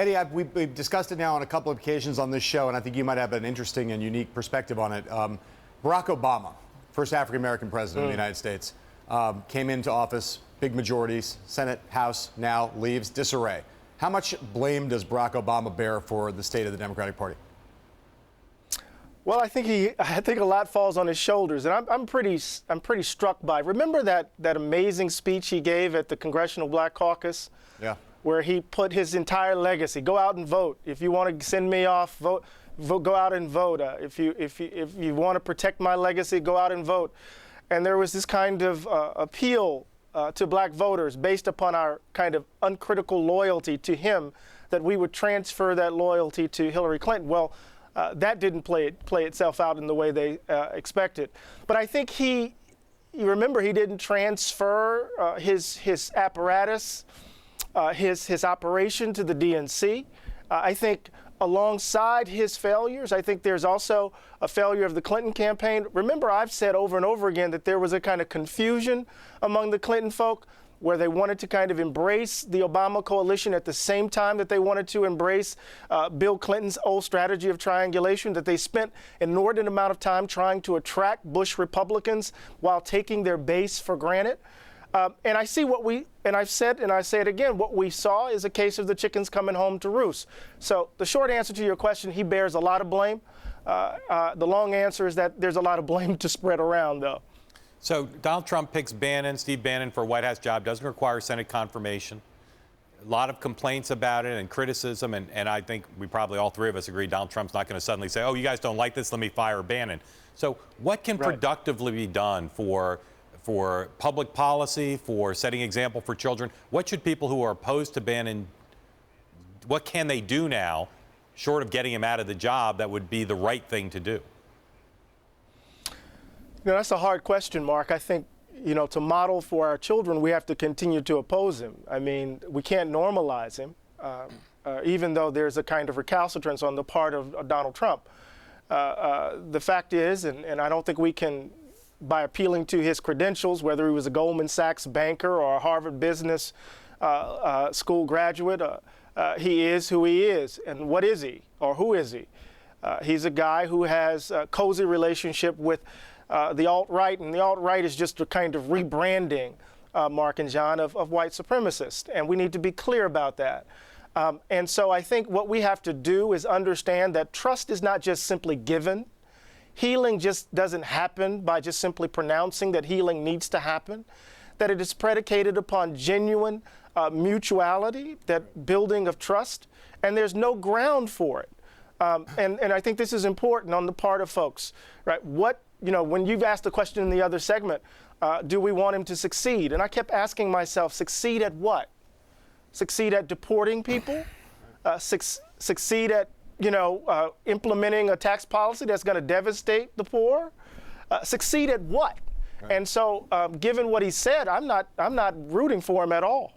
Eddie, we've discussed it now on a couple of occasions on this show, and I think you might have an interesting and unique perspective on it. Barack Obama, first African-American president of the United States, came into office, big majorities, Senate, House, now leaves, disarray. How much blame does Barack Obama bear for the state of the Democratic Party? Well, I think a lot falls on his shoulders, and I'm pretty struck by. Remember that amazing speech he gave at the Congressional Black Caucus? Yeah. Where he put his entire legacy: go out and vote. If you want to send me off, vote. Go out and vote. If you want to protect my legacy, go out and vote. And there was this kind of appeal to black voters based upon our kind of uncritical loyalty to him, that we would transfer that loyalty to Hillary Clinton. Well, that didn't play itself out in the way they expected. But I think you remember, he didn't transfer his apparatus, his operation to the DNC. I think alongside his failures, I think there's also a failure of the Clinton campaign. Remember, I've said over and over again that there was a kind of confusion among the Clinton folk, where they wanted to kind of embrace the Obama coalition at the same time that they wanted to embrace Bill Clinton's old strategy of triangulation, that they spent an inordinate amount of time trying to attract Bush Republicans while taking their base for granted. And I see and I've said, and I say it again, what we saw is a case of the chickens coming home to roost. So the short answer to your question, he bears a lot of blame. The long answer is that there's a lot of blame to spread around, though. So Donald Trump picks Steve Bannon for a White House job, doesn't require Senate confirmation. A lot of complaints about it and criticism, and I think we probably all three of us agree Donald Trump's not going to suddenly say, oh, you guys don't like this, let me fire Bannon. So what can productively be done for public policy, for setting example for children? What should people who are opposed to Bannon, what can they do now, short of getting him out of the job, that would be the right thing to do? That's a hard question, Mark. I think, to model for our children, we have to continue to oppose him. I mean, we can't normalize him, even though there's a kind of recalcitrance on the part of Donald Trump. The fact is, and I don't think we can, by appealing to his credentials, whether he was a Goldman Sachs banker or a Harvard Business School graduate, he is who he is. And what is he, or who is he? He's a guy who has a cozy relationship with the alt-right, and the alt-right is just a kind of rebranding, Mark and John, of white supremacists, and we need to be clear about that. And so I think what we have to do is understand that trust is not just simply given. Healing just doesn't happen by just simply pronouncing that healing needs to happen, that it is predicated upon genuine mutuality, that building of trust, and there's no ground for it. And I think this is important on the part of folks, right? When you've asked the question in the other segment, do we want him to succeed? And I kept asking myself, succeed at what? Succeed at deporting people? Succeed at, implementing a tax policy that's going to devastate the poor? Succeed at what? Right. And so, given what he said, I'm not rooting for him at all.